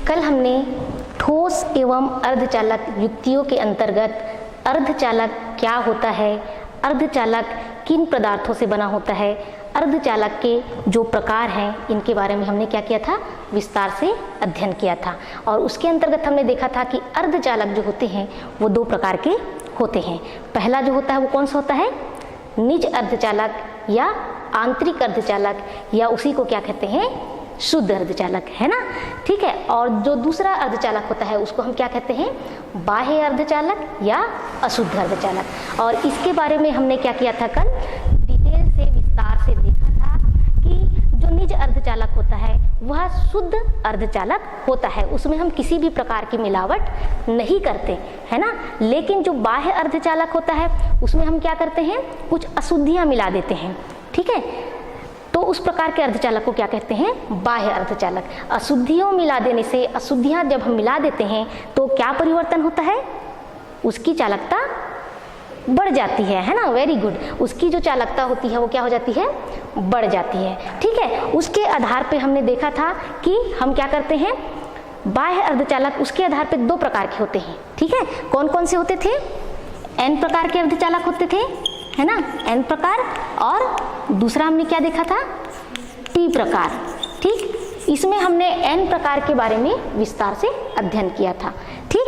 कल हमने ठोस एवं अर्धचालक युक्तियों के अंतर्गत अर्धचालक क्या होता है, अर्धचालक किन पदार्थों से बना होता है, अर्धचालक के जो प्रकार हैं इनके बारे में हमने क्या किया था, विस्तार से अध्ययन किया था। और उसके अंतर्गत हमने देखा था कि अर्धचालक जो होते हैं वो दो प्रकार के होते हैं। पहला जो होता है वो कौन सा होता है, निज अर्धचालक या आंतरिक अर्धचालक, या उसी को क्या कहते हैं, शुद्ध अर्धचालक, है ना, ठीक है। और जो दूसरा अर्धचालक होता है उसको हम क्या कहते हैं, बाह्य अर्धचालक या अशुद्ध अर्धचालक। और इसके बारे में हमने क्या किया था, कल डिटेल से विस्तार से देखा था कि जो निज अर्धचालक होता है वह शुद्ध अर्धचालक होता है, उसमें हम किसी भी प्रकार की मिलावट नहीं करते, है ना। लेकिन जो बाह्य अर्धचालक होता है उसमें हम क्या करते हैं, कुछ अशुद्धियाँ मिला देते हैं, ठीक है। तो उस प्रकार के अर्धचालक को क्या कहते हैं, बाह्य अर्धचालक। अशुद्धियों मिला देने से, अशुद्धियाँ जब हम मिला देते हैं तो क्या परिवर्तन होता है, उसकी चालकता बढ़ जाती है ना, वेरी गुड। उसकी जो चालकता होती है वो क्या हो जाती है, बढ़ जाती है, ठीक है। उसके आधार पे हमने देखा था कि हम क्या करते हैं, बाह्य अर्धचालक उसके आधार पे दो प्रकार के होते हैं, ठीक है। कौन कौन से होते थे, एन प्रकार के अर्धचालक होते थे, है ना, एन प्रकार, और दूसरा हमने क्या देखा था, पी प्रकार, ठीक। इसमें हमने एन प्रकार के बारे में विस्तार से अध्ययन किया था, ठीक।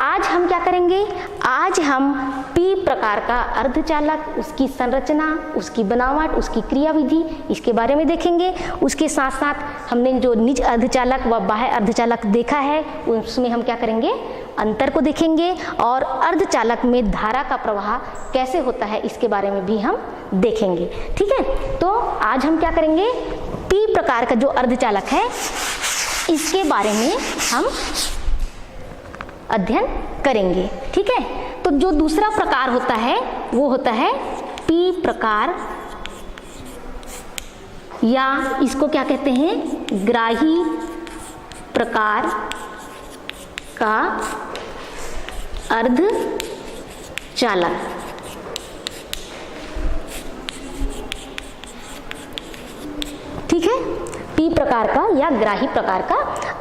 आज हम क्या करेंगे, आज हम पी प्रकार का अर्धचालक, उसकी संरचना, उसकी बनावट, उसकी क्रियाविधि, इसके बारे में देखेंगे। उसके साथ साथ हमने जो निज अर्धचालक व बाह्य अर्धचालक देखा है उसमें हम क्या करेंगे, अंतर को देखेंगे, और अर्धचालक में धारा का प्रवाह कैसे होता है इसके बारे में भी हम देखेंगे, ठीक है। तो आज हम क्या करेंगे, पी प्रकार का जो अर्धचालक है इसके बारे में हम अध्ययन करेंगे, ठीक है। तो जो दूसरा प्रकार होता है वो होता है पी प्रकार, या इसको क्या कहते हैं, ग्राही प्रकार का अर्धचालक, ठीक है। पी प्रकार का या ग्राही प्रकार का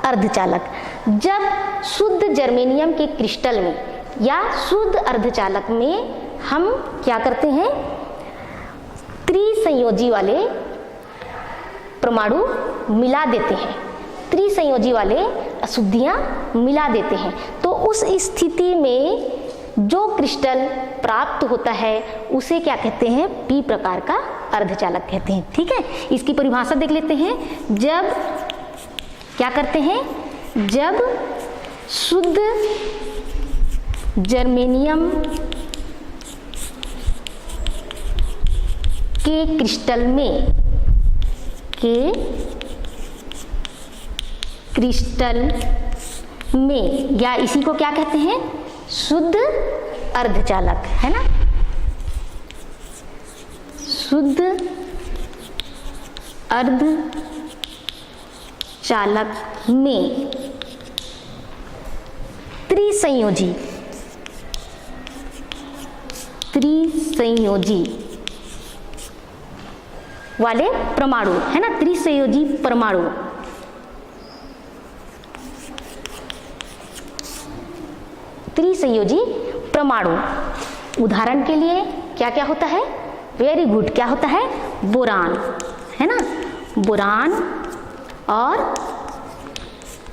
अर्धचालक जब शुद्ध जर्मेनियम के क्रिस्टल में या शुद्ध अर्धचालक में हम क्या करते हैं, त्रिसंयोजी वाले परमाणु मिला देते हैं, त्रिसंयोजी वाले अशुद्धियां मिला देते हैं, तो उस स्थिति में जो क्रिस्टल प्राप्त होता है उसे क्या कहते हैं, पी प्रकार का अर्धचालक कहते हैं, ठीक है। इसकी परिभाषा देख लेते हैं। जब क्या करते हैं, जब शुद्ध जर्मेनियम के क्रिस्टल में या इसी को क्या कहते हैं, शुद्ध अर्धचालक, है ना, शुद्ध अर्धचालक में त्रिसंयोजी वाले परमाणु, है ना, त्रिसंयोजी परमाणु, त्रिसंयोजी परमाणु। उदाहरण के लिए क्या क्या होता है, वेरी गुड, क्या होता है, बोरान, है ना, बोरान और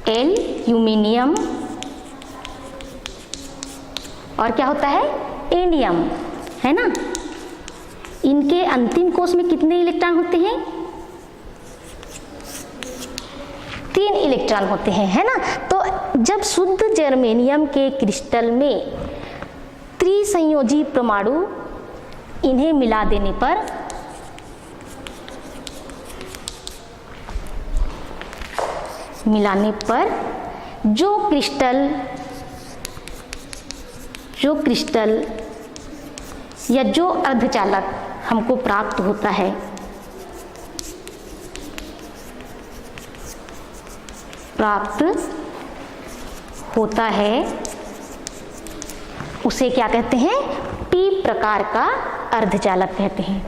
एल्यूमिनियम, और क्या होता है, इंडियम, है ना। इनके अंतिम कोश में कितने इलेक्ट्रॉन होते हैं, 3 इलेक्ट्रॉन होते हैं, है ना। तो जब शुद्ध जर्मेनियम के क्रिस्टल में त्रिसंयोजी परमाणु इन्हें मिला देने पर जो क्रिस्टल या जो अर्धचालक हमको प्राप्त होता है उसे क्या कहते हैं, पी प्रकार का अर्धचालक कहते हैं।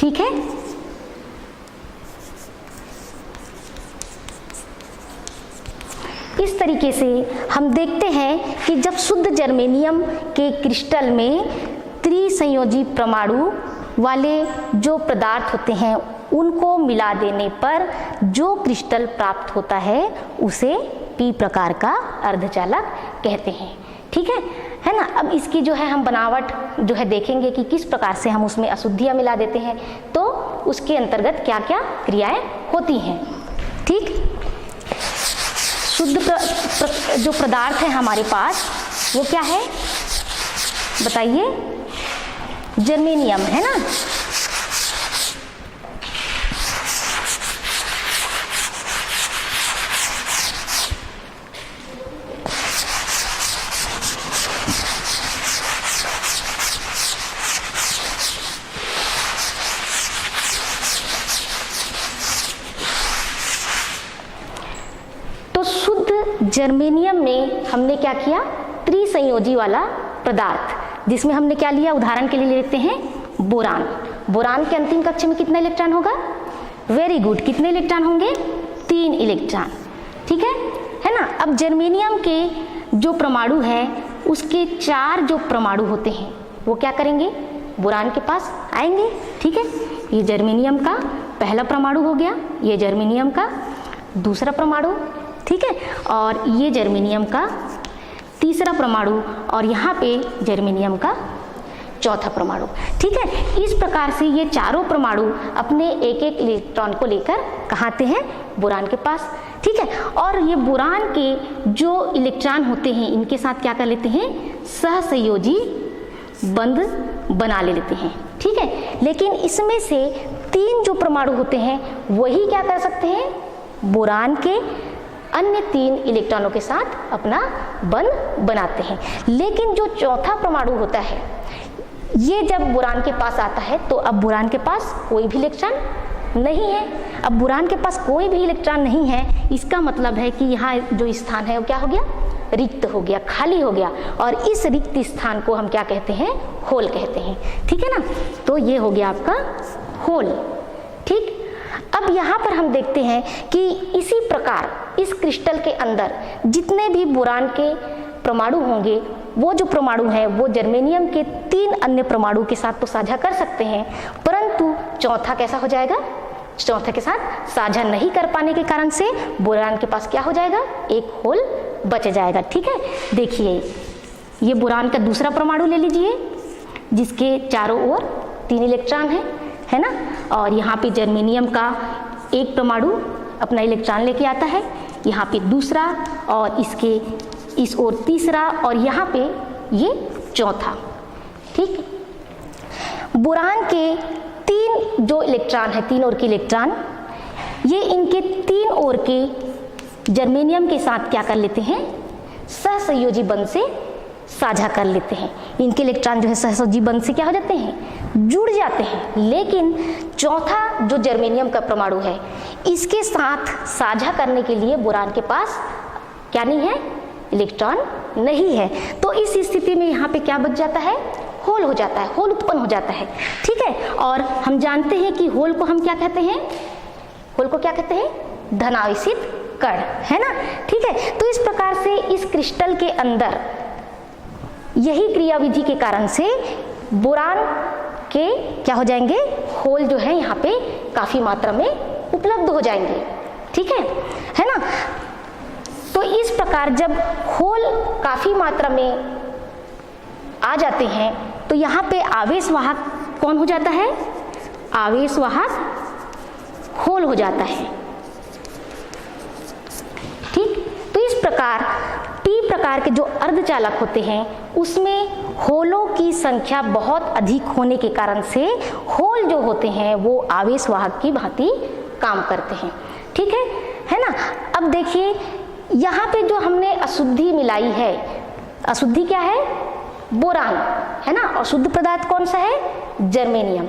ठीक है। इस तरीके से हम देखते हैं कि जब शुद्ध जर्मेनियम के क्रिस्टल में त्रिसंयोजी परमाणु वाले जो पदार्थ होते हैं उनको मिला देने पर जो क्रिस्टल प्राप्त होता है उसे पी प्रकार का अर्धचालक कहते हैं। ठीक है ना। अब इसकी जो है हम बनावट जो है देखेंगे कि किस प्रकार से हम उसमें अशुद्धियाँ मिला देते हैं, तो उसके अंतर्गत क्या क्या क्रियाएं होती हैं। ठीक, शुद्ध जो पदार्थ है हमारे पास वो क्या है बताइए, जर्मेनियम है ना। जर्मेनियम में हमने क्या किया, त्रिसंयोजी वाला पदार्थ, जिसमें हमने क्या लिया, उदाहरण के लिए लेते हैं बोरान। बोरान के अंतिम कक्ष में कितना इलेक्ट्रॉन होगा, वेरी गुड, कितने इलेक्ट्रॉन होंगे, 3 इलेक्ट्रॉन। ठीक है ना। अब जर्मेनियम के जो परमाणु है उसके 4 जो परमाणु होते हैं वो क्या करेंगे, बोरान के पास आएंगे। ठीक है, ये जर्मेनियम का पहला परमाणु हो गया, ये जर्मेनियम का दूसरा परमाणु, ठीक है, और ये जर्मेनियम का तीसरा परमाणु, और यहाँ पे जर्मेनियम का चौथा परमाणु। ठीक है, इस प्रकार से ये चारों परमाणु अपने एक एक इलेक्ट्रॉन को लेकर कहाँ आते हैं, बोरान के पास। ठीक है, और ये बोरान के जो इलेक्ट्रॉन होते हैं इनके साथ क्या कर लेते हैं, सहसंयोजी बंध बना लेते हैं। ठीक है, लेकिन इसमें से 3 जो परमाणु होते हैं वही क्या कर सकते हैं, बोरान के अन्य 3 इलेक्ट्रॉनों के साथ अपना बंध बनाते हैं। लेकिन जो चौथा परमाणु होता है ये जब बोरान के पास आता है तो अब बोरान के पास कोई भी इलेक्ट्रॉन नहीं है। अब बोरान के पास कोई भी इलेक्ट्रॉन नहीं है, इसका मतलब है कि यहाँ जो स्थान है वो क्या हो गया, रिक्त हो गया, खाली हो गया, और इस रिक्त स्थान को हम क्या कहते हैं, होल कहते हैं। ठीक है ना, तो ये हो गया आपका होल। ठीक, अब यहाँ पर हम देखते हैं कि इसी प्रकार इस क्रिस्टल के अंदर जितने भी बोरान के परमाणु होंगे वो जो परमाणु हैं वो जर्मेनियम के 3 अन्य परमाणु के साथ तो साझा कर सकते हैं, परंतु चौथा कैसा हो जाएगा, चौथे के साथ साझा नहीं कर पाने के कारण से बोरान के पास क्या हो जाएगा, एक होल बच जाएगा। ठीक है, देखिए ये बोरान का दूसरा परमाणु ले लीजिए जिसके चारों ओर 3 इलेक्ट्रॉन है ना, और यहाँ पे जर्मेनियम का एक परमाणु अपना इलेक्ट्रॉन लेके आता है, यहाँ पे दूसरा, और इसके इस ओर तीसरा, और यहाँ पे ये चौथा। ठीक, बोरान के 3 जो इलेक्ट्रॉन है, 3 ओर के इलेक्ट्रॉन, ये इनके 3 ओर के जर्मेनियम के साथ क्या कर लेते हैं, सहसंयोजी बंध से साझा कर लेते हैं। इनके इलेक्ट्रॉन जो है सहसंयोजी बंध से क्या हो जाते हैं, जुड़ जाते हैं। लेकिन चौथा जो जर्मेनियम का परमाणु है इसके साथ साझा करने के लिए बोरान के पास क्या नहीं है, इलेक्ट्रॉन नहीं है। तो इस स्थिति में यहाँ पे क्या बच जाता है, होल हो जाता है, होल उत्पन्न हो जाता है। ठीक है, और हम जानते हैं कि होल को हम क्या कहते हैं, होल को क्या कहते हैं, धनावेशित कण, है ना। ठीक है, तो इस प्रकार से इस क्रिस्टल के अंदर यही क्रियाविधि के कारण से बोरान के क्या हो जाएंगे, होल जो है यहाँ पे काफी मात्रा में उपलब्ध हो जाएंगे। ठीक है ना। तो इस प्रकार जब होल काफी मात्रा में आ जाते हैं तो यहाँ पे आवेशवाहक कौन हो जाता है, आवेशवाहक होल हो जाता है। ठीक, तो इस प्रकार पी प्रकार के जो अर्धचालक होते हैं उसमें होलों की संख्या बहुत अधिक होने के कारण से होल जो होते हैं वो आवेशवाहक की भांति काम करते हैं। ठीक है ना। अब देखिए यहाँ पे जो हमने अशुद्धि मिलाई है, अशुद्धि क्या है, बोरान, है ना, और शुद्ध पदार्थ कौन सा है, जर्मेनियम।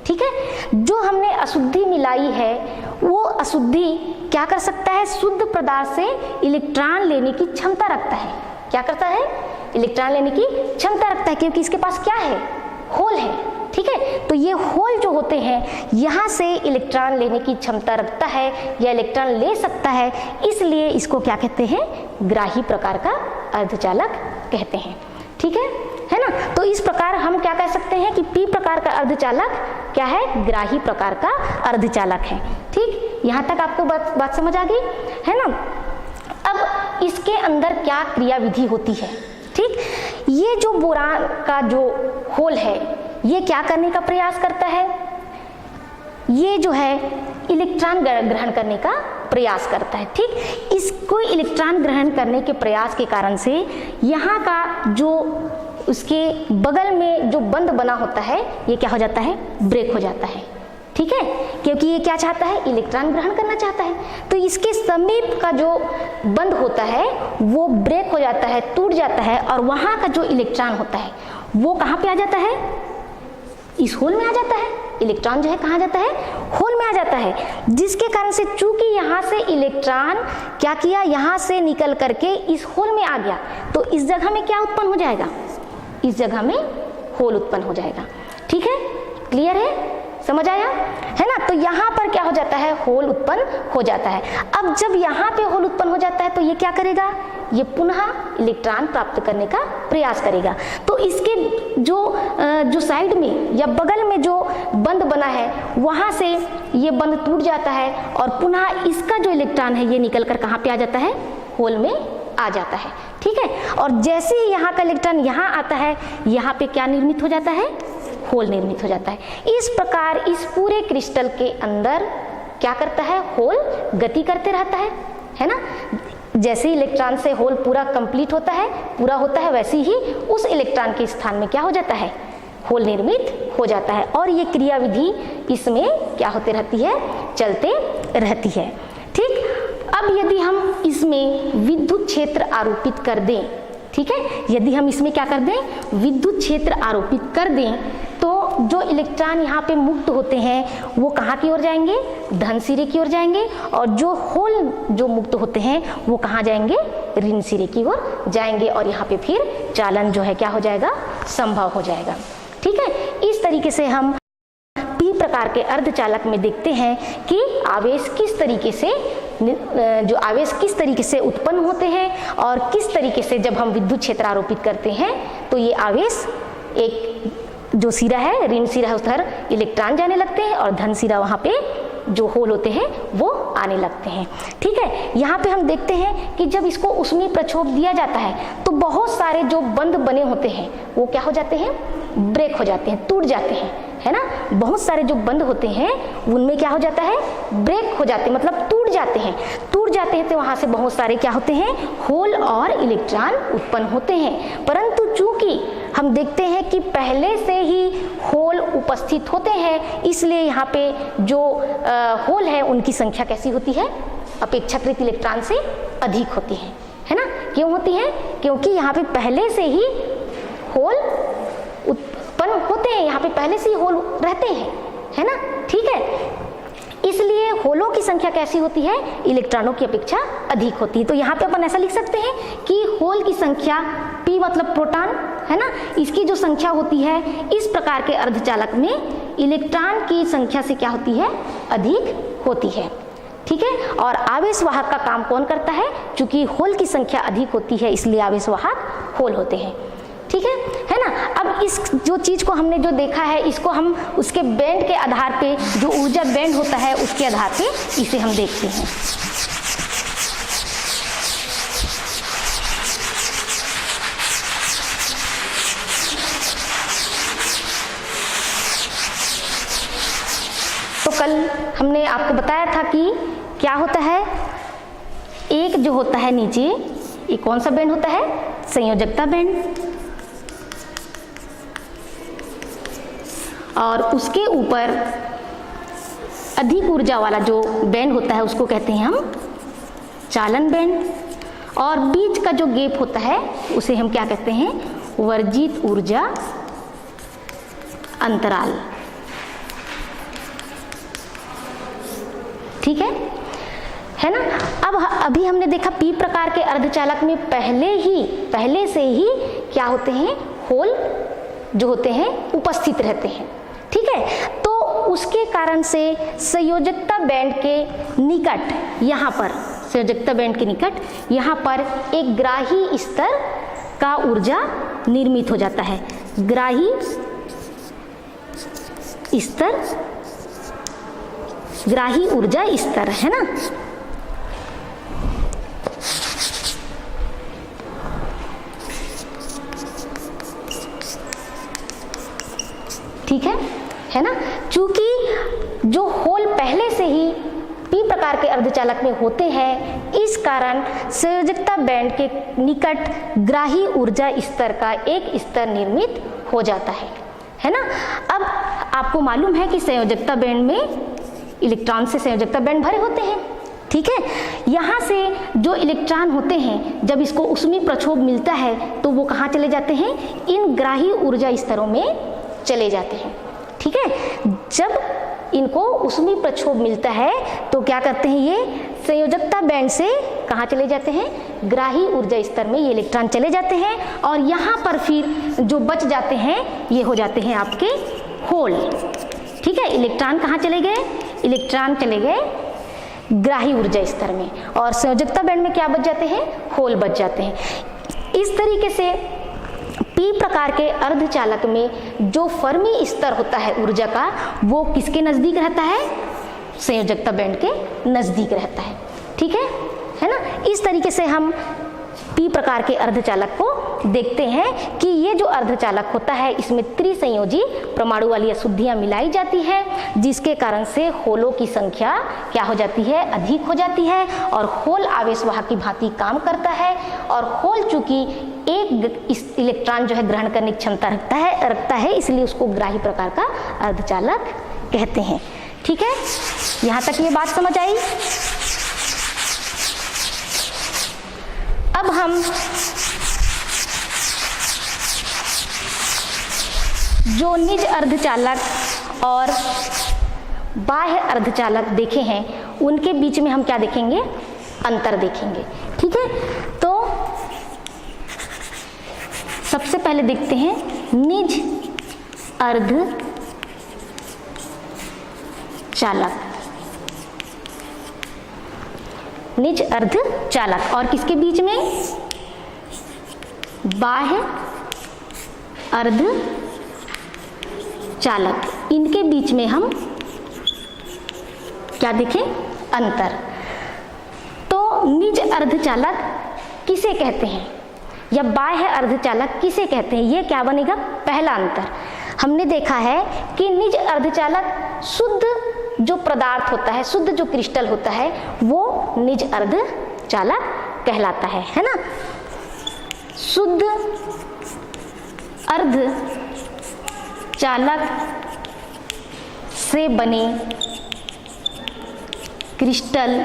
ठीक है, जो हमने अशुद्धि मिलाई है वो अशुद्धि क्या कर सकता है, शुद्ध पदार्थ से इलेक्ट्रॉन लेने की क्षमता रखता है। क्या करता है, इलेक्ट्रॉन लेने की क्षमता रखता है, क्योंकि इसके पास क्या है, होल है। ठीक है। तो ये होल जो होते हैं यहाँ से इलेक्ट्रॉन लेने की क्षमता रखता है या इलेक्ट्रॉन ले सकता है, इसलिए इसको क्या कहते हैं, ग्राही प्रकार का अर्धचालक कहते हैं, ठीक है ना। तो इस प्रकार हम क्या कह सकते हैं कि पी प्रकार का अर्धचालक क्या है, ग्राही प्रकार का अर्धचालक है, ठीक। यहाँ तक आपको बात समझ आ गई है ना। अब इसके अंदर क्या क्रियाविधि होती है, ठीक। ये जो बोरान का जो होल है ये क्या करने का प्रयास करता है, ये जो है इलेक्ट्रॉन ग्रहण करने का प्रयास करता है, ठीक। इसको इलेक्ट्रॉन ग्रहण करने के प्रयास के कारण से यहाँ का जो उसके बगल में जो बंध बना होता है ये क्या हो जाता है, ब्रेक हो जाता है, ठीक है, क्योंकि ये क्या चाहता है, इलेक्ट्रॉन ग्रहण करना चाहता है। तो इसके समीप का जो बंध होता है वो ब्रेक हो जाता है, टूट जाता है, और वहाँ का जो इलेक्ट्रॉन होता है वो कहाँ पे आ जाता है, इस होल में आ जाता है। इलेक्ट्रॉन जो है कहाँ जाता है, होल में आ जाता है, जिसके कारण से चूंकि यहाँ से इलेक्ट्रॉन क्या किया, यहाँ से निकल करके इस होल में आ गया, तो इस जगह में क्या उत्पन्न हो जाएगा, इस जगह में होल उत्पन्न हो जाएगा, ठीक है, क्लियर है, समझ आया है ना। तो यहाँ पर क्या हो जाता है, होल उत्पन्न हो जाता है। अब जब यहाँ पे होल उत्पन्न हो जाता है तो ये क्या करेगा, ये पुनः इलेक्ट्रॉन प्राप्त करने का प्रयास करेगा। तो इसके जो साइड में या बगल में जो बंध बना है वहाँ से ये बंध टूट जाता है, और पुनः इसका जो इलेक्ट्रॉन है ये निकल कर कहाँ पे आ जाता है, होल में आ जाता है, ठीक है। और जैसे ही यहाँ का इलेक्ट्रॉन यहाँ आता है, यहाँ पे क्या निर्मित हो जाता है, होल निर्मित हो जाता है। इस प्रकार इस पूरे क्रिस्टल के अंदर क्या करता है, होल गति करते रहता है ना। जैसे इलेक्ट्रॉन से होल पूरा कंप्लीट होता है, पूरा होता है, वैसे ही उस इलेक्ट्रॉन के स्थान में क्या हो जाता है, होल निर्मित हो जाता है। और ये क्रियाविधि इसमें क्या होते रहती है, चलते रहती है, ठीक। अब यदि हम इसमें विद्युत क्षेत्र आरोपित कर दें, ठीक है, यदि हम इसमें क्या कर दें, विद्युत क्षेत्र आरोपित कर दें, तो जो इलेक्ट्रॉन यहाँ पे मुक्त होते हैं वो कहाँ की ओर जाएंगे, धन सिरे की ओर जाएंगे, और जो होल जो मुक्त होते हैं वो कहाँ जाएंगे, ऋण सिरे की ओर जाएंगे, और यहाँ पे फिर चालन जो है क्या हो जाएगा, संभव हो जाएगा, ठीक है। इस तरीके से हम पी प्रकार के अर्धचालक में देखते हैं कि आवेश किस तरीके से उत्पन्न होते हैं, और किस तरीके से जब हम विद्युत क्षेत्र आरोपित करते हैं तो ये आवेश, एक जो सिरा है, ऋण सिरा है, उधर इलेक्ट्रॉन जाने लगते हैं, और धन सिरा वहाँ पे जो होल होते हैं वो आने लगते हैं, ठीक है। यहाँ पे हम देखते हैं कि जब इसको ऊष्मीय प्रक्षोभ दिया जाता है तो बहुत सारे जो बंध बने होते हैं वो क्या हो जाते हैं, ब्रेक हो जाते हैं, टूट जाते हैं, है ना। बहुत सारे जो बंध होते हैं उनमें क्या हो जाता है, ब्रेक हो जाते हैं, मतलब टूट जाते हैं तो वहाँ से बहुत सारे क्या होते हैं, होल और इलेक्ट्रॉन उत्पन्न होते हैं। परंतु चूंकि हम देखते हैं कि पहले से ही होल उपस्थित होते हैं, इसलिए यहाँ पे जो होल है उनकी संख्या कैसी होती है, अपेक्षाकृत इलेक्ट्रॉन से अधिक होती है ना। क्यों होती है, क्योंकि यहाँ पे पहले से ही होल उत्पन्न होते हैं, यहाँ पे पहले से ही होल रहते हैं, है ना, ठीक है। इसलिए होलों की संख्या कैसी होती है, इलेक्ट्रॉनों की अपेक्षा अधिक होती है। तो यहाँ पे अपन ऐसा लिख सकते हैं कि होल की संख्या P मतलब प्रोटॉन, है ना, इसकी जो संख्या होती है इस प्रकार के अर्धचालक में इलेक्ट्रॉन की संख्या से क्या होती है, अधिक होती है, ठीक है। और आवेश वाहक का काम कौन करता है, चूंकि होल की संख्या अधिक होती है इसलिए आवेश वाहक होल होते हैं, ठीक है ना। अब इस जो चीज को हमने जो देखा है इसको हम उसके बैंड के आधार पे, जो ऊर्जा बैंड होता है उसके आधार पे इसे हम देखते हैं। तो कल हमने आपको बताया था कि क्या होता है, एक जो होता है नीचे, ये कौन सा बैंड होता है, संयोजकता बैंड, और उसके ऊपर अधिक ऊर्जा वाला जो बैंड होता है उसको कहते हैं हम चालन बैंड, और बीच का जो गैप होता है उसे हम क्या कहते हैं, वर्जित ऊर्जा अंतराल, ठीक है ना। अब अभी हमने देखा पी प्रकार के अर्धचालक में पहले से ही क्या होते हैं, होल जो होते हैं उपस्थित रहते हैं, है। तो उसके कारण से संयोजकता बैंड के निकट, यहाँ पर संयोजकता बैंड के निकट यहाँ पर एक ग्राही स्तर का ऊर्जा निर्मित हो जाता है। ग्राही स्तर, ग्राही ऊर्जा स्तर, है ना। ठीक है ना। चूंकि जो होल पहले से ही पी प्रकार के अर्धचालक में होते हैं, इस कारण संयोजकता बैंड के निकट ग्राही ऊर्जा स्तर का एक स्तर निर्मित हो जाता है ना। अब आपको मालूम है कि संयोजकता बैंड में इलेक्ट्रॉन से संयोजकता बैंड भरे होते हैं, ठीक है। यहाँ से जो इलेक्ट्रॉन होते हैं, जब इसको ऊष्मीय प्रक्षोभ मिलता है तो वो कहाँ चले जाते हैं, इन ग्राही ऊर्जा स्तरों में चले जाते हैं, ठीक है। जब इनको ऊष्मीय प्रक्षोभ मिलता है तो क्या करते हैं, ये संयोजकता बैंड से कहाँ चले जाते हैं, ग्राही ऊर्जा स्तर में ये इलेक्ट्रॉन चले जाते हैं, और यहाँ पर फिर जो बच जाते हैं ये हो जाते हैं आपके होल, ठीक है। इलेक्ट्रॉन कहाँ चले गए, इलेक्ट्रॉन चले गए ग्राही ऊर्जा स्तर में, और संयोजकता बैंड में क्या बच जाते हैं, होल बच जाते हैं। इस तरीके से पी प्रकार के अर्धचालक में जो फर्मी स्तर होता है ऊर्जा का, वो किसके नजदीक रहता है, संयोजकता बैंड के नजदीक रहता है, ठीक है ना। इस तरीके से हम पी प्रकार के अर्धचालक को देखते हैं कि ये जो अर्धचालक होता है इसमें त्रिसंयोजी परमाणु वाली अशुद्धियां मिलाई जाती हैं, जिसके कारण से होलों की संख्या क्या हो जाती है, अधिक हो जाती है, और होल आवेशवाहक की भांति काम करता है। और होल चूंकि एक इलेक्ट्रॉन जो है ग्रहण करने की क्षमता रखता है, इसलिए उसको ग्राही प्रकार का अर्धचालक कहते हैं, ठीक है। यहाँ तक ये बात समझ आई। अब हम जो निज अर्धचालक और बाह्य अर्धचालक देखे हैं, उनके बीच में हम क्या देखेंगे, अंतर देखेंगे, ठीक है। तो सबसे पहले देखते हैं निज अर्धचालक, निज अर्धचालक, और किसके बीच में, बाह्य अर्धचालक, इनके बीच में हम क्या देखें, अंतर। तो निज अर्धचालक किसे कहते हैं या बाह्य अर्धचालक किसे कहते हैं, ये क्या बनेगा, पहला अंतर। हमने देखा है कि निज अर्धचालक शुद्ध जो पदार्थ होता है, शुद्ध जो क्रिस्टल होता है, वो निज अर्धचालक कहलाता है ना। शुद्ध अर्धचालक से बने क्रिस्टल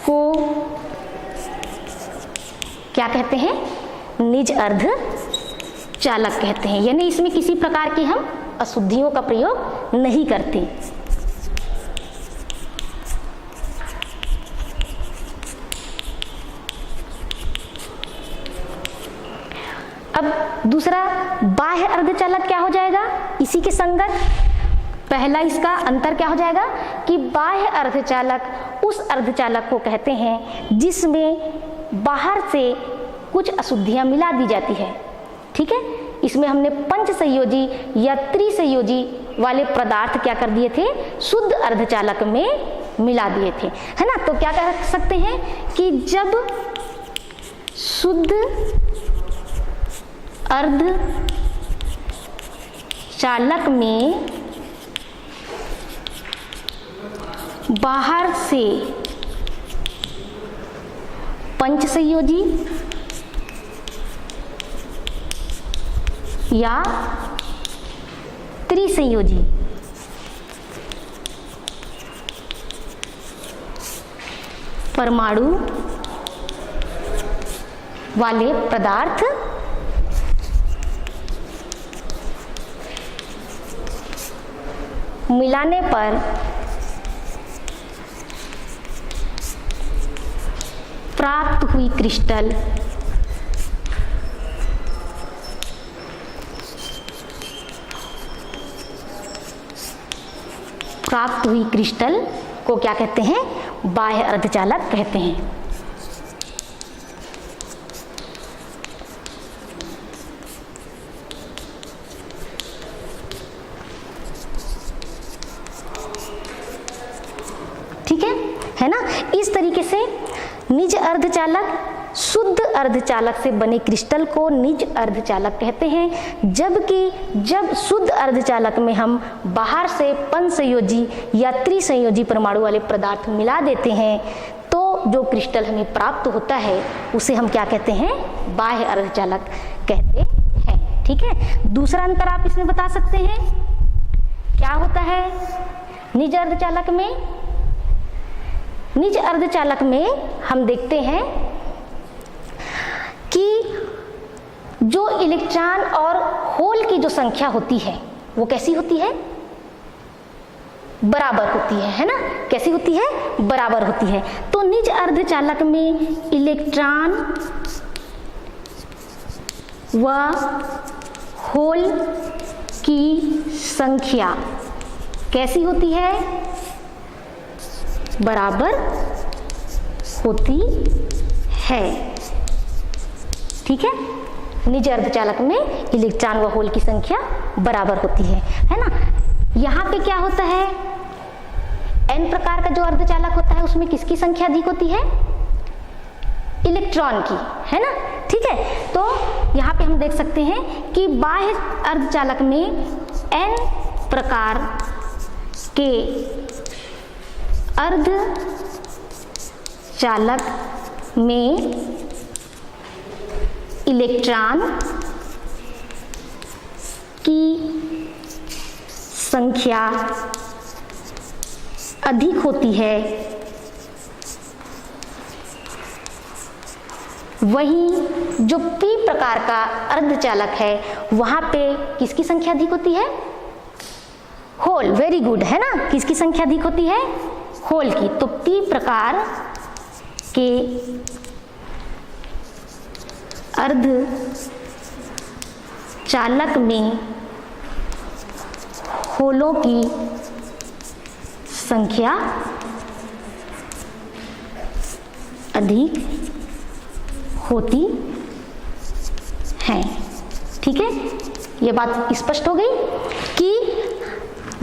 को क्या कहते हैं, निज अर्धचालक कहते हैं, यानी इसमें किसी प्रकार की हम अशुद्धियों का प्रयोग नहीं करते। अब दूसरा बाह्य अर्धचालक क्या हो जाएगा, इसी के संगत पहला इसका अंतर क्या हो जाएगा कि बाह्य अर्धचालक उस अर्धचालक को कहते हैं जिसमें बाहर से कुछ अशुद्धियां मिला दी जाती है, ठीक है। इसमें हमने पंच संयोजी या त्रिसंयोजी वाले पदार्थ क्या कर दिए थे, शुद्ध अर्धचालक में मिला दिए थे, है ना। तो क्या कह सकते हैं कि जब शुद्ध अर्धचालक में बाहर से पंच संयोजी या त्रिसंयोजी परमाणु वाले पदार्थ मिलाने पर प्राप्त हुई क्रिस्टल प्राप्त हुई क्रिस्टल को क्या कहते हैं? बाह्य अर्धचालक कहते हैं। ठीक है ना? इस तरीके से निज अर्धचालक शुद्ध अर्धचालक से बने क्रिस्टल को निज अर्धचालक कहते हैं, जबकि जब शुद्ध अर्धचालक में हम बाहर से पंचसंयोजी या त्रिसंयोजी परमाणु वाले पदार्थ मिला देते हैं तो जो क्रिस्टल हमें प्राप्त होता है उसे हम क्या कहते हैं? बाह्य अर्धचालक कहते हैं। ठीक है, दूसरा अंतर आप इसमें बता सकते हैं क्या होता है निज अर्धचालक में? निज अर्धचालक में हम देखते हैं कि जो इलेक्ट्रॉन और होल की जो संख्या होती है वो कैसी होती है? बराबर होती है ना? कैसी होती है? बराबर होती है। तो निज अर्धचालक में इलेक्ट्रॉन व होल की संख्या कैसी होती है? बराबर होती है। ठीक है, निज अर्धचालक में इलेक्ट्रॉन व होल की संख्या बराबर होती है ना? यहाँ पे क्या होता है? n प्रकार का जो अर्धचालक होता है उसमें किसकी संख्या अधिक होती है? इलेक्ट्रॉन की, है ना? ठीक है, तो यहाँ पे हम देख सकते हैं कि बाह्य अर्धचालक में n प्रकार के अर्धचालक में इलेक्ट्रॉन की संख्या अधिक होती है, वहीं जो p प्रकार का अर्धचालक है वहां पे किसकी संख्या अधिक होती है? होल। वेरी गुड, है ना? किसकी संख्या अधिक होती है? होल की। तो p प्रकार के अर्धचालक में होलों की संख्या अधिक होती है। ठीक है, ये बात स्पष्ट हो गई कि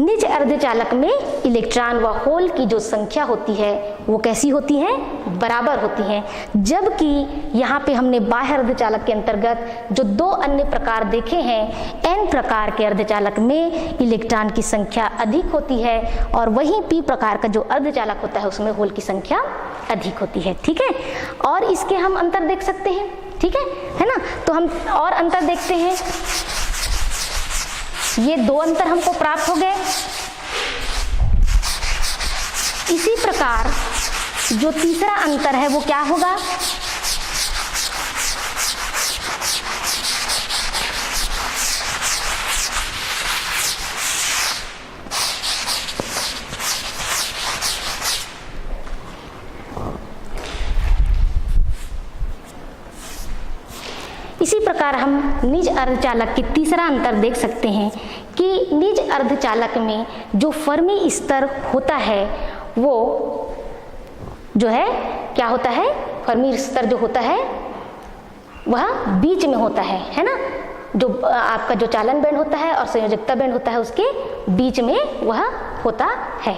निज अर्धचालक में इलेक्ट्रॉन व होल की जो संख्या होती है वो कैसी होती है? बराबर होती है, जबकि यहाँ पे हमने बाह्य अर्धचालक के अंतर्गत जो दो अन्य प्रकार देखे हैं, n प्रकार के अर्धचालक में इलेक्ट्रॉन की संख्या अधिक होती है और वहीं p प्रकार का जो अर्धचालक होता है उसमें होल की संख्या अधिक होती है। ठीक है, और इसके हम अंतर देख सकते हैं। ठीक है ना? तो हम और अंतर देखते हैं। ये दो अंतर हमको प्राप्त हो गए। इसी प्रकार जो तीसरा अंतर है वो क्या होगा? इसी प्रकार हम निज अर्धचालक के तीसरा अंतर देख सकते हैं कि निज अर्धचालक में जो फर्मी स्तर होता है वो जो है क्या होता है? फर्मी स्तर जो होता है वह बीच में होता है ना? जो आपका जो चालन बैंड होता है और संयोजकता बैंड होता है उसके बीच में वह होता है।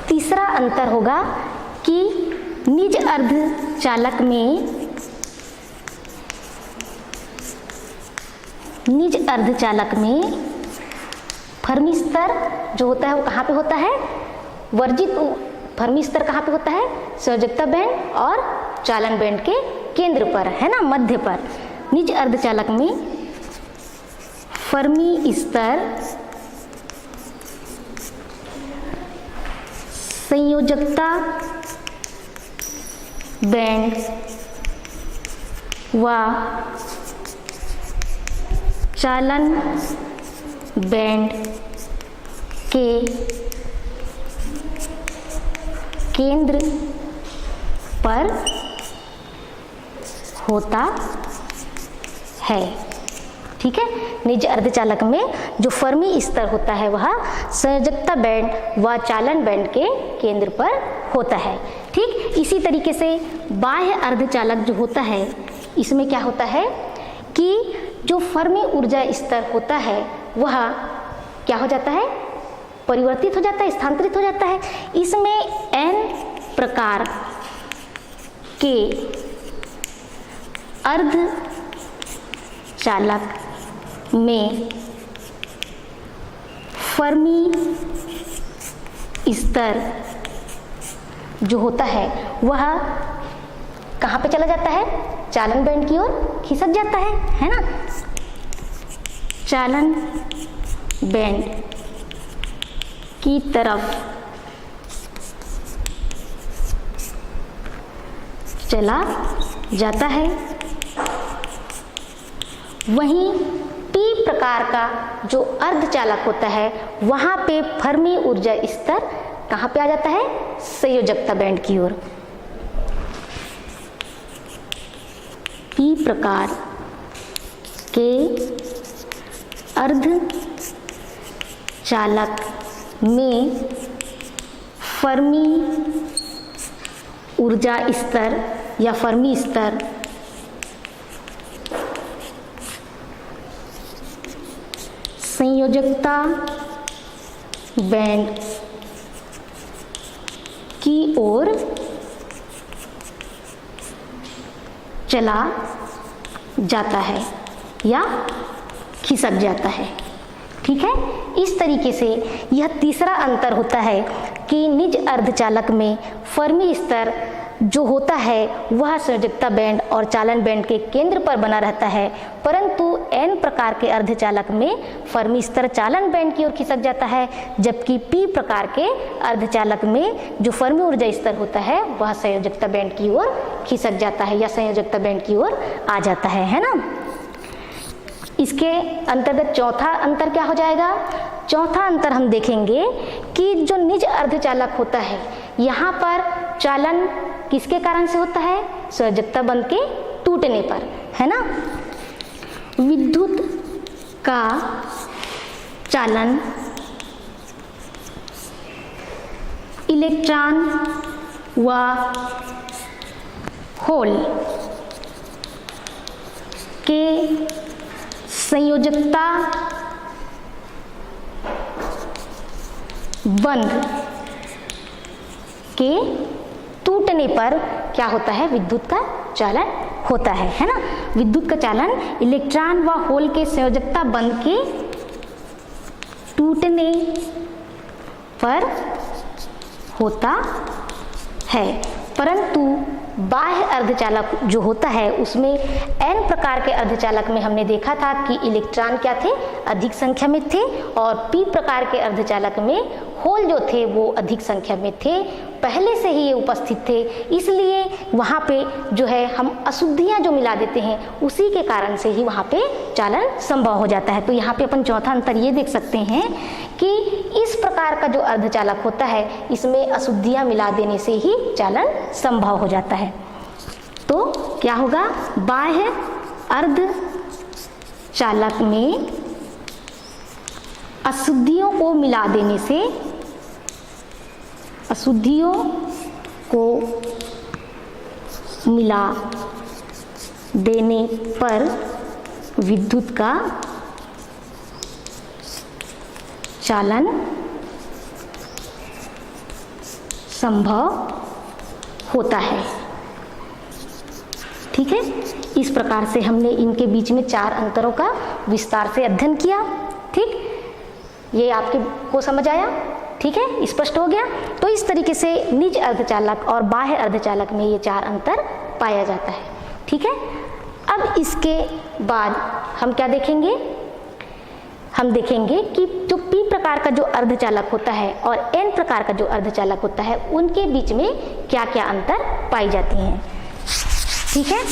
तीसरा अंतर होगा कि निज अर्धचालक में फर्मी स्तर जो होता है वो कहाँ पे होता है? वर्जित फर्मी स्तर कहाँ पे होता है? संयोजकता बैंड और चालन बैंड के केंद्र पर, है ना? मध्य पर। निज अर्धचालक में फर्मी स्तर संयोजकता बैंड व चालन बैंड के केंद्र पर होता है। ठीक है। निज अर्धचालक में जो फर्मी स्तर होता है वह संयोजकता बैंड व चालन बैंड के केंद्र पर होता है। ठीक, इसी तरीके से बाह्य अर्धचालक जो होता है इसमें क्या होता है कि जो फर्मी ऊर्जा स्तर होता है वह क्या हो जाता है, परिवर्तित हो जाता है, स्थानांतरित हो जाता है। इसमें n प्रकार के अर्धचालक में फर्मी स्तर जो होता है वह कहाँ पे चला जाता है, चालन बैंड की ओर खिसक जाता है ना। चालन बैंड की तरफ चला जाता है। वहीं P प्रकार का जो अर्धचालक होता है वहां पे फर्मी ऊर्जा स्तर कहां पे आ जाता है, संयोजकता बैंड की ओर। P प्रकार के अर्धचालक में फर्मी ऊर्जा स्तर या फर्मी स्तर संयोजकता बैंड की ओर चला जाता है या खिसक जाता है। ठीक है, इस तरीके से यह तीसरा अंतर होता है कि निज अर्धचालक में फर्मी स्तर जो होता है वह संयोजकता बैंड और चालन बैंड के केंद्र पर बना रहता है, परंतु n प्रकार के अर्धचालक में फर्मी स्तर चालन बैंड की ओर खिसक जाता है, जबकि p प्रकार के अर्धचालक में जो फर्मी ऊर्जा स्तर होता है वह संयोजकता बैंड की ओर खिसक जाता है या संयोजकता बैंड की ओर आ जाता है ना। इसके अंतर्गत चौथा अंतर क्या हो जाएगा, चौथा अंतर हम देखेंगे कि जो निज अर्धचालक होता है यहाँ पर चालन किसके कारण से होता है, संयोजकता बंध के टूटने पर, है ना। विद्युत का चालन इलेक्ट्रॉन व होल के संयोजकता बंध के टूटने पर क्या होता है, विद्युत का चालन होता है ना। विद्युत का चालन इलेक्ट्रॉन व होल के संयोजकता बंध के टूटने पर होता है, परंतु बाह्य अर्धचालक जो होता है उसमें n प्रकार के अर्धचालक में हमने देखा था कि इलेक्ट्रॉन क्या थे, अधिक संख्या में थे, और p प्रकार के अर्धचालक में होल जो थे वो अधिक संख्या में थे, पहले से ही ये उपस्थित थे, इसलिए वहाँ पे जो है हम अशुद्धियाँ जो मिला देते हैं उसी के कारण से ही वहाँ पे चालन संभव हो जाता है। तो यहाँ पे अपन चौथा अंतर ये देख सकते हैं कि इस प्रकार का जो अर्धचालक होता है इसमें अशुद्धियाँ मिला देने से ही चालन संभव हो जाता है। तो क्या होगा, बाह्य अर्धचालक में अशुद्धियों को मिला देने से, अशुद्धियों को मिला देने पर विद्युत का चालन संभव होता है। ठीक है, इस प्रकार से हमने इनके बीच में चार अंतरों का विस्तार से अध्ययन किया। ठीक, ये आपके को समझ आया, ठीक है, स्पष्ट हो गया। तो इस तरीके से निज अर्धचालक और बाह्य अर्धचालक में ये चार अंतर पाया जाता है। ठीक है, अब इसके बाद हम क्या देखेंगे, हम देखेंगे कि जो p प्रकार का जो अर्धचालक होता है और n प्रकार का जो अर्धचालक होता है उनके बीच में क्या क्या अंतर पाई जाती हैं। ठीक है,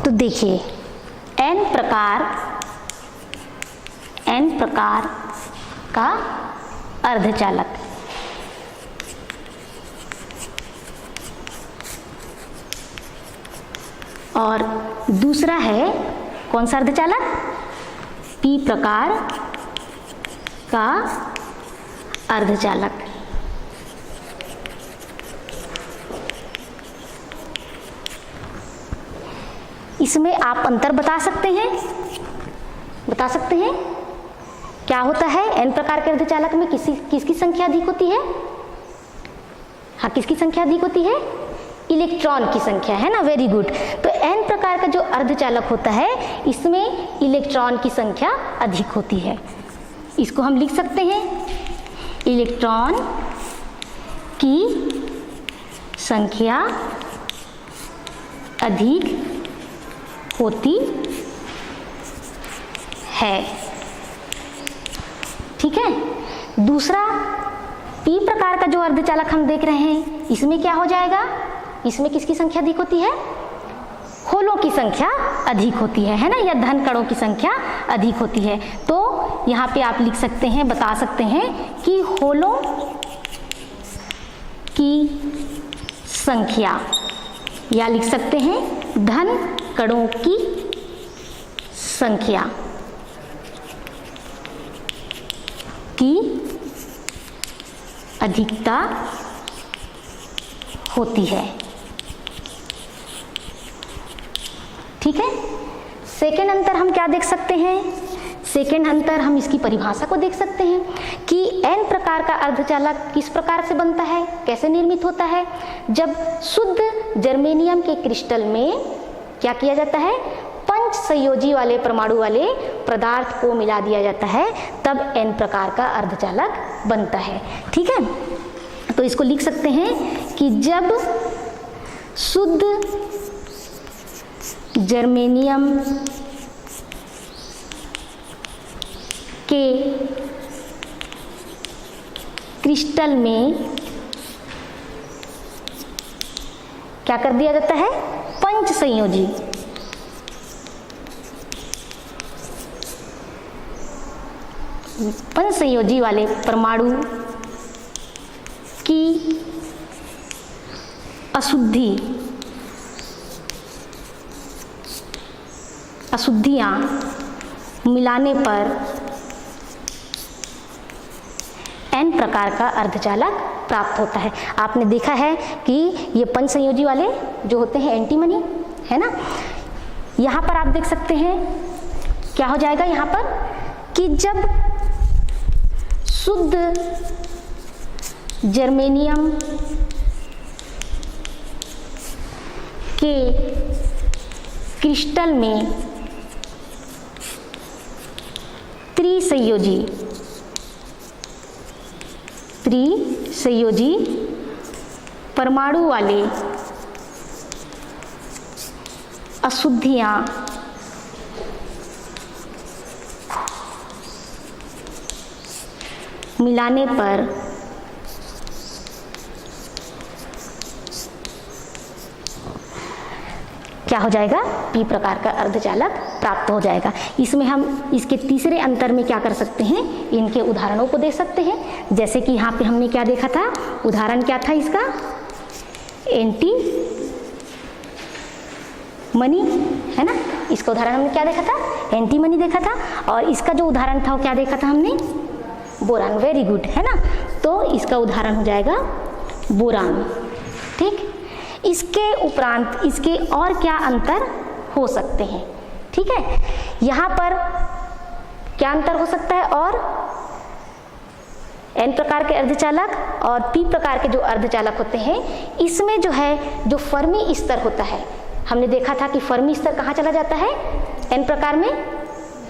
तो देखिए n प्रकार का अर्धचालक, और दूसरा है कौन सा अर्धचालक, p प्रकार का अर्धचालक। इसमें आप अंतर बता सकते हैं क्या होता है। n प्रकार के अर्धचालक में किसकी संख्या अधिक होती है? हाँ, किसकी संख्या अधिक होती है? इलेक्ट्रॉन की संख्या, है ना, वेरी गुड। तो n प्रकार का जो अर्धचालक होता है इसमें इलेक्ट्रॉन की संख्या अधिक होती है। इसको हम लिख सकते हैं, इलेक्ट्रॉन की संख्या अधिक होती है, ठीक है। दूसरा p प्रकार का जो अर्धचालक हम देख रहे हैं इसमें क्या हो जाएगा, इसमें किसकी संख्या अधिक होती है? होलों की संख्या अधिक होती है ना, या धन कणों की संख्या अधिक होती है। तो यहाँ पे आप लिख सकते हैं, बता सकते हैं कि होलों की संख्या, या लिख सकते हैं धन कणों की संख्या की अधिकता होती है, ठीक है। सेकेंड अंतर हम क्या देख सकते हैं? सेकेंड अंतर हम इसकी परिभाषा को देख सकते हैं कि n प्रकार का अर्धचालक किस प्रकार से बनता है, कैसे निर्मित होता है। जब शुद्ध जर्मेनियम के क्रिस्टल में क्या किया जाता है, पंच संयोजी वाले परमाणु वाले पदार्थ को मिला दिया जाता है, तब n प्रकार का अर्धचालक बनता है, ठीक है। तो इसको लिख सकते हैं कि जब शुद्ध जर्मेनियम के क्रिस्टल में क्या कर दिया जाता है, पंच संयोजी वाले परमाणु की अशुद्धियां मिलाने पर n प्रकार का अर्धचालक प्राप्त होता है। आपने देखा है कि ये पंच संयोजी वाले जो होते हैं एंटीमनी, है ना। यहाँ पर आप देख सकते हैं क्या हो जाएगा यहाँ पर कि जब शुद्ध जर्मेनियम के क्रिस्टल में त्रिसंयोजी परमाणु वाले अशुद्धियां मिलाने पर क्या हो जाएगा, p प्रकार का अर्धचालक प्राप्त हो जाएगा। इसमें हम इसके तीसरे अंतर में क्या कर सकते हैं, इनके उदाहरणों को दे सकते हैं। जैसे कि यहाँ पे हमने क्या देखा था, उदाहरण क्या था इसका, एंटी मनी, है ना। इसका उदाहरण हमने क्या देखा था, एंटी मनी देखा था। और इसका जो उदाहरण था वो क्या देखा था हमने, बोरान, वेरी गुड, है ना। तो इसका उदाहरण हो जाएगा बोरान, ठीक। इसके उपरांत इसके और क्या अंतर हो सकते हैं, ठीक है। यहाँ पर क्या अंतर हो सकता है, और n प्रकार के अर्धचालक और p प्रकार के जो अर्धचालक होते हैं इसमें जो है, जो फर्मी स्तर होता है, हमने देखा था कि फर्मी स्तर कहाँ चला जाता है, n प्रकार में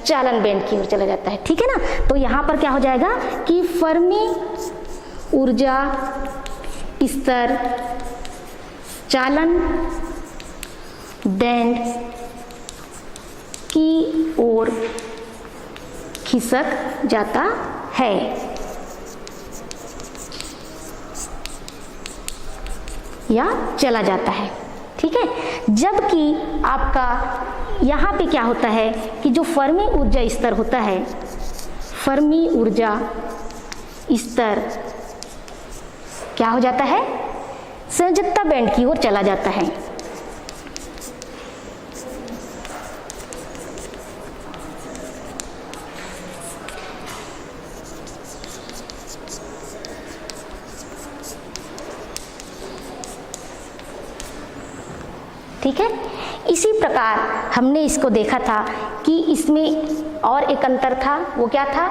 चालन बैंड की ओर चला जाता है, ठीक है ना। तो यहाँ पर क्या हो जाएगा कि फर्मी ऊर्जा स्तर चालन बैंड की ओर खिसक जाता है, या चला जाता है, ठीक है। जबकि आपका यहाँ पे क्या होता है कि जो फर्मी ऊर्जा स्तर होता है, फर्मी ऊर्जा स्तर क्या हो जाता है, संयोजकता बैंड की ओर चला जाता है। ठीक है। इसी प्रकार हमने इसको देखा था कि इसमें और एक अंतर था, वो क्या था,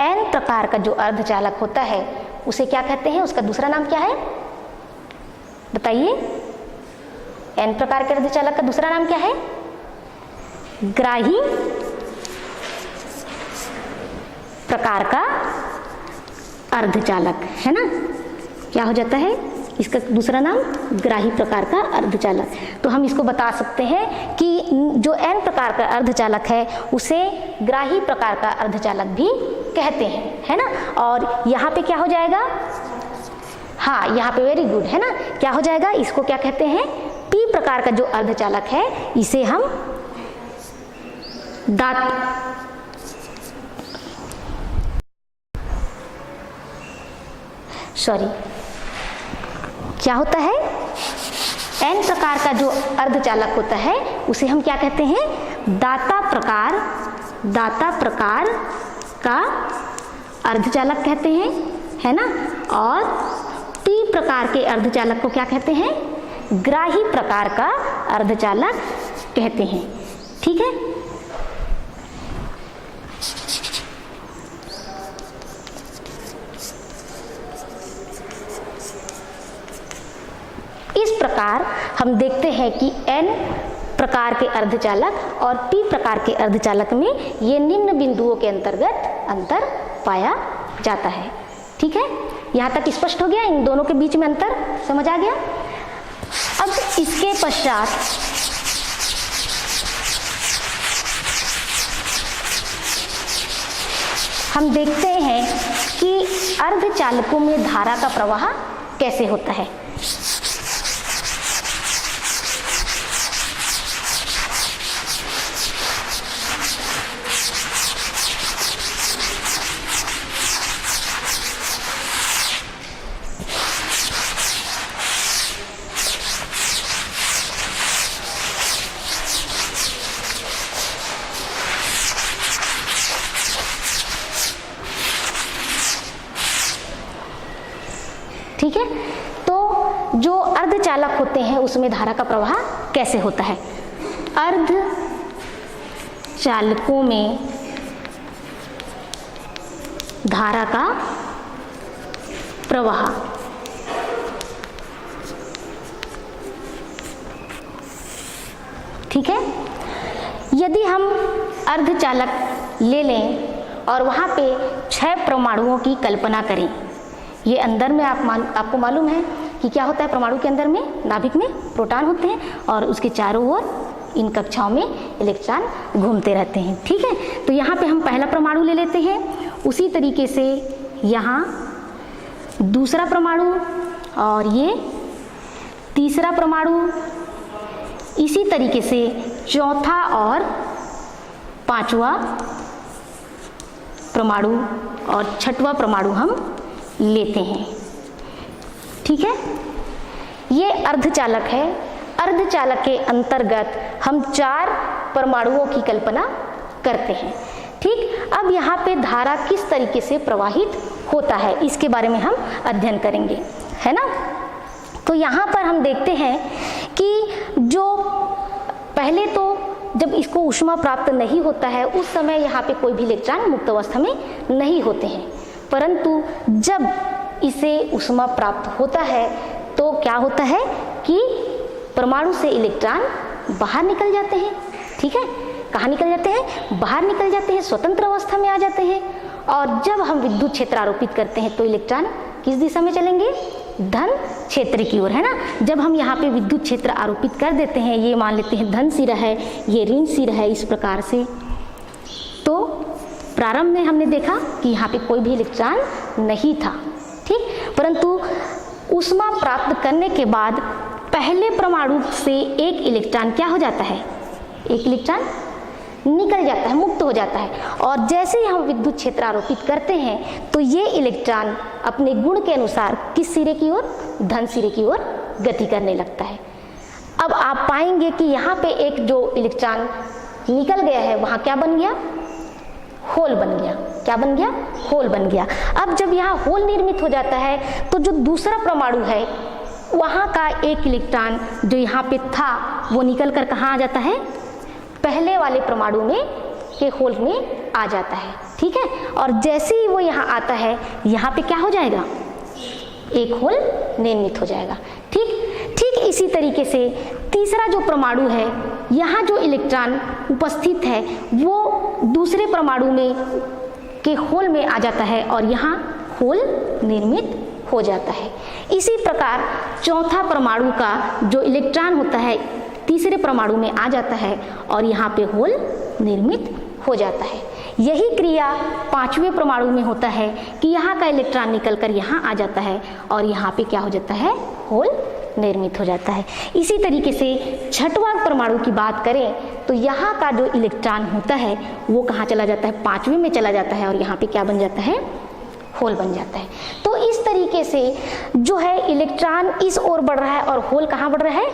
एन प्रकार का जो अर्धचालक होता है उसे क्या कहते हैं, उसका दूसरा नाम क्या है बताइए। एन प्रकार के अर्धचालक का दूसरा नाम क्या है, ग्राही प्रकार का अर्धचालक, है ना। क्या हो जाता है इसका दूसरा नाम, ग्राही प्रकार का अर्धचालक। तो हम इसको बता सकते हैं कि जो एन प्रकार का अर्धचालक है उसे ग्राही प्रकार का अर्धचालक भी कहते हैं, है ना। और यहाँ पे क्या हो जाएगा, हाँ यहाँ पे वेरी गुड, है ना, क्या हो जाएगा, इसको क्या कहते हैं, पी प्रकार का जो अर्धचालक है इसे हम क्या होता है, एन प्रकार का जो अर्धचालक होता है उसे हम क्या कहते हैं, दाता प्रकार का अर्धचालक कहते हैं, है ना। और पी प्रकार के अर्धचालक को क्या कहते हैं, ग्राही प्रकार का अर्धचालक कहते हैं। ठीक है। इस प्रकार हम देखते हैं कि एन प्रकार के अर्धचालक और पी प्रकार के अर्धचालक में ये निम्न बिंदुओं के अंतर्गत अंतर पाया जाता है। ठीक है, यहाँ तक स्पष्ट हो गया, इन दोनों के बीच में अंतर समझ आ गया। अब इसके पश्चात हम देखते हैं कि अर्धचालकों में धारा का प्रवाह कैसे होता है। ठीक है, तो जो अर्धचालक होते हैं उसमें धारा का प्रवाह कैसे होता है। अर्धचालकों में धारा का प्रवाह ठीक है, यदि हम अर्धचालक ले लें और वहाँ पे 6 परमाणुओं की कल्पना करें। ये अंदर में आपको मालूम है कि क्या होता है, परमाणु के अंदर में नाभिक में प्रोटॉन होते हैं और उसके चारों ओर इन कक्षाओं में इलेक्ट्रॉन घूमते रहते हैं। ठीक है, तो यहाँ पे हम पहला परमाणु ले लेते हैं, उसी तरीके से यहाँ दूसरा परमाणु और ये तीसरा परमाणु, इसी तरीके से चौथा और पांचवा परमाणु और छठवां परमाणु हम लेते हैं। ठीक है, ये अर्धचालक है। अर्धचालक के अंतर्गत हम 4 परमाणुओं की कल्पना करते हैं। ठीक, अब यहाँ पे धारा किस तरीके से प्रवाहित होता है इसके बारे में हम अध्ययन करेंगे, है ना। तो यहाँ पर हम देखते हैं कि जो पहले तो जब इसको ऊष्मा प्राप्त नहीं होता है उस समय यहाँ पे कोई भी इलेक्ट्रॉन मुक्त अवस्था में नहीं होते हैं, परंतु जब इसे ऊष्मा प्राप्त होता है तो क्या होता है कि परमाणु से इलेक्ट्रॉन बाहर निकल जाते हैं। ठीक है, कहाँ निकल जाते हैं, बाहर निकल जाते हैं, स्वतंत्र अवस्था में आ जाते हैं। और जब हम विद्युत क्षेत्र आरोपित करते हैं तो इलेक्ट्रॉन किस दिशा में चलेंगे, धन क्षेत्र की ओर, है ना। जब हम यहाँ पे विद्युत क्षेत्र आरोपित कर देते हैं, ये मान लेते हैं धन सिरा है, ये ऋण सिरा है, इस प्रकार से, तो प्रारंभ में हमने देखा कि यहाँ पे कोई भी इलेक्ट्रॉन नहीं था। ठीक, परंतु ऊष्मा प्राप्त करने के बाद पहले परमाणु से एक इलेक्ट्रॉन क्या हो जाता है, एक इलेक्ट्रॉन निकल जाता है, मुक्त हो जाता है। और जैसे ही हम विद्युत क्षेत्र आरोपित करते हैं तो ये इलेक्ट्रॉन अपने गुण के अनुसार किस सिरे की ओर, धन सिरे की ओर गति करने लगता है। अब आप पाएंगे कि यहाँ पे एक जो इलेक्ट्रॉन निकल गया है वहाँ क्या बन गया, होल बन गया। क्या बन गया, होल बन गया। अब जब यहाँ होल निर्मित हो जाता है तो जो दूसरा परमाणु है वहाँ का एक इलेक्ट्रॉन जो यहाँ पे था वो निकल कर कहाँ आ जाता है, पहले वाले परमाणु में के होल में आ जाता है। ठीक है, और जैसे ही वो यहाँ आता है यहाँ पे क्या हो जाएगा, एक होल निर्मित हो जाएगा। ठीक इसी तरीके से तीसरा जो परमाणु है, यहाँ जो इलेक्ट्रॉन उपस्थित है वो दूसरे परमाणु में के होल में आ जाता है और यहाँ होल निर्मित हो जाता है। इसी प्रकार चौथा परमाणु का जो इलेक्ट्रॉन होता है तीसरे परमाणु में आ जाता है और यहाँ पे होल निर्मित हो जाता है। यही क्रिया पांचवें परमाणु में होता है कि यहाँ का इलेक्ट्रॉन निकलकर यहाँ आ जाता है और यहाँ पे क्या हो जाता है, होल निर्मित हो जाता है। इसी तरीके से छठवां परमाणु की बात करें तो यहाँ का जो इलेक्ट्रॉन होता है वो कहाँ चला जाता है, पांचवें में चला जाता है और यहाँ पे क्या बन जाता है, होल बन जाता है। तो इस तरीके से जो है इलेक्ट्रॉन इस ओर बढ़ रहा है और होल कहाँ बढ़ रहा है,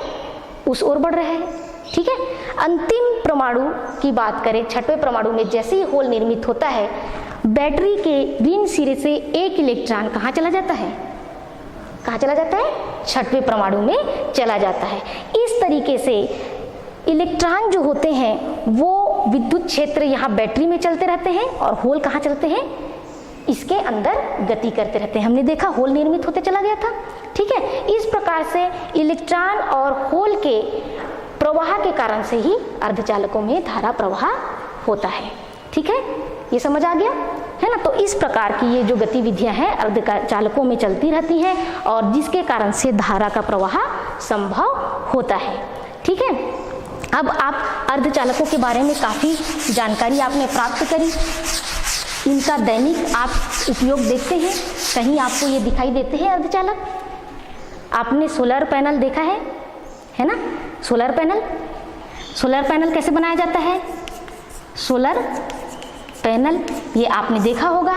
उस ओर बढ़ रहा है। ठीक है, अंतिम परमाणु की बात करें, छठवें परमाणु में जैसे ही होल निर्मित होता है बैटरी के ऋण सिरे से एक इलेक्ट्रॉन कहाँ चला जाता है, कहाँ चला जाता है, छठवें परमाणु में चला जाता है। इस तरीके से इलेक्ट्रॉन जो होते हैं वो विद्युत क्षेत्र यहाँ बैटरी में चलते रहते हैं और होल कहाँ चलते हैं, इसके अंदर गति करते रहते हैं। हमने देखा होल निर्मित होते चला गया था। ठीक है, इस प्रकार से इलेक्ट्रॉन और होल के प्रवाह के कारण से ही अर्धचालकों में धारा प्रवाह होता है। ठीक है, ये समझ आ गया है ना। तो इस प्रकार की ये जो गतिविधियां हैं अर्धचालकों में चलती रहती हैं और जिसके कारण से धारा का प्रवाह संभव होता है। ठीक है, अब आप अर्धचालकों के बारे में काफ़ी जानकारी आपने प्राप्त करी। इनका दैनिक आप उपयोग देखते हैं, कहीं आपको ये दिखाई देते हैं अर्धचालक। आपने सोलर पैनल देखा है ना, सोलर पैनल कैसे बनाया जाता है, सोलर पैनल ये आपने देखा होगा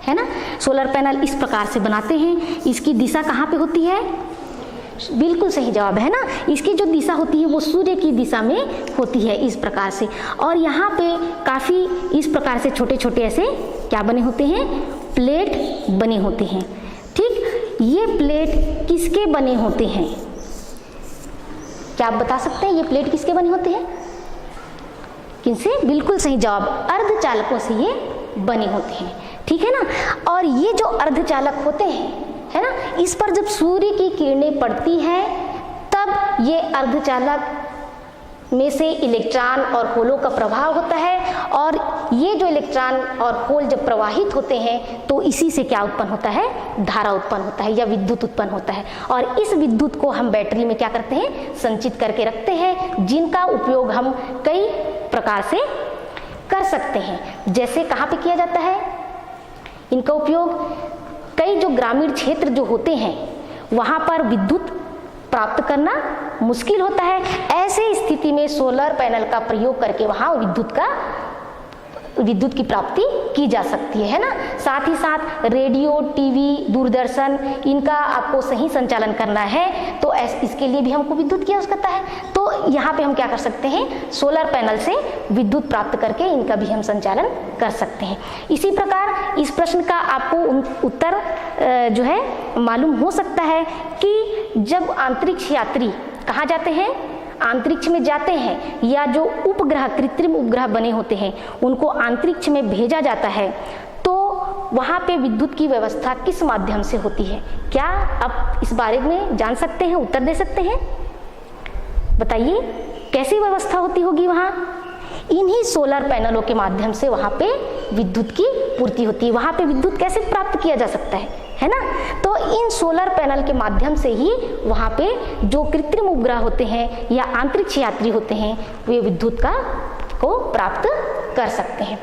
है ना। सोलर पैनल इस प्रकार से बनाते हैं, इसकी दिशा कहाँ पे होती है, बिल्कुल सही जवाब है ना, इसकी जो दिशा होती है वो सूर्य की दिशा में होती है इस प्रकार से। और यहाँ पे काफ़ी इस प्रकार से छोटे छोटे ऐसे क्या बने होते हैं, प्लेट बने होते हैं। ठीक, ये प्लेट किसके बने होते हैं, क्या आप बता सकते हैं ये प्लेट किसके बने होते हैं, किनसे, बिल्कुल सही जवाब, अर्धचालकों से ये बने होते हैं। ठीक है ना, और ये जो अर्धचालक होते हैं है ना, इस पर जब सूर्य की किरणें पड़ती हैं तब ये अर्धचालक में से इलेक्ट्रॉन और होलों का प्रभाव होता है और ये जो इलेक्ट्रॉन और होल जब प्रवाहित होते हैं तो इसी से क्या उत्पन्न होता है, धारा उत्पन्न होता है या विद्युत उत्पन्न होता है। और इस विद्युत को हम बैटरी में क्या करते हैं, संचित करके रखते हैं, जिनका उपयोग हम कई प्रकार से कर सकते हैं। जैसे कहाँ पे किया जाता है इनका उपयोग, कई जो ग्रामीण क्षेत्र जो होते हैं वहाँ पर विद्युत प्राप्त करना मुश्किल होता है। ऐसे स्थिति में सोलर पैनल का प्रयोग करके वहाँ विद्युत की प्राप्ति की जा सकती है ना। साथ ही साथ रेडियो, टीवी, दूरदर्शन इनका आपको सही संचालन करना है तो इसके लिए भी हमको विद्युत की आवश्यकता है। तो यहाँ पे हम क्या कर सकते हैं, सोलर पैनल से विद्युत प्राप्त करके इनका भी हम संचालन कर सकते हैं। इसी प्रकार इस प्रश्न का आपको उत्तर जो है मालूम हो सकता है कि जब अंतरिक्ष यात्री कहाँ जाते हैं, अंतरिक्ष में जाते हैं या जो उपग्रह, कृत्रिम उपग्रह बने होते हैं उनको अंतरिक्ष में भेजा जाता है तो वहाँ पे विद्युत की व्यवस्था किस माध्यम से होती है, क्या आप इस बारे में जान सकते हैं, उत्तर दे सकते हैं, बताइए कैसी व्यवस्था होती होगी वहाँ। इन्हीं सोलर पैनलों के माध्यम से वहाँ पे विद्युत की पूर्ति होती है। वहाँ पे विद्युत कैसे प्राप्त किया जा सकता है ना, तो इन सोलर पैनल के माध्यम से ही वहाँ पे जो कृत्रिम उपग्रह होते हैं या अंतरिक्ष यात्री होते हैं वे विद्युत को प्राप्त कर सकते हैं।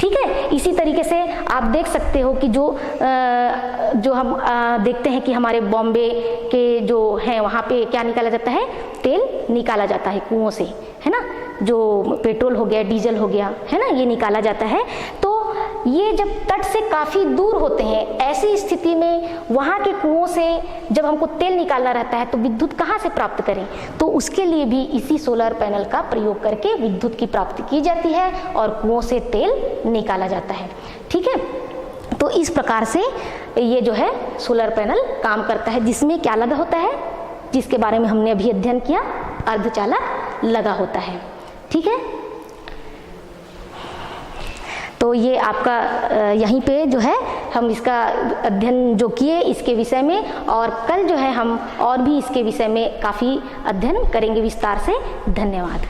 ठीक है। इसी तरीके से आप देख सकते हो कि जो हम देखते हैं कि हमारे बॉम्बे के जो हैं वहाँ पे क्या निकाला जाता है, तेल निकाला जाता है कुओं से, है ना, जो पेट्रोल हो गया, डीजल हो गया, है ना, ये निकाला जाता है। तो ये जब तट से काफ़ी दूर होते हैं, ऐसी स्थिति में वहाँ के कुओं से जब हमको तेल निकालना रहता है तो विद्युत कहाँ से प्राप्त करें, तो उसके लिए भी इसी सोलर पैनल का प्रयोग करके विद्युत की प्राप्ति की जाती है और कुओं से तेल निकाला जाता है। ठीक है, तो इस प्रकार से ये जो है सोलर पैनल काम करता है, जिसमें क्या लगा होता है, जिसके बारे में हमने अभी अध्ययन किया, अर्धचालक लगा होता है। ठीक है, तो ये आपका यहीं पे जो है हम इसका अध्ययन जो किए इसके विषय में, और कल जो है हम और भी इसके विषय में काफ़ी अध्ययन करेंगे विस्तार से। धन्यवाद।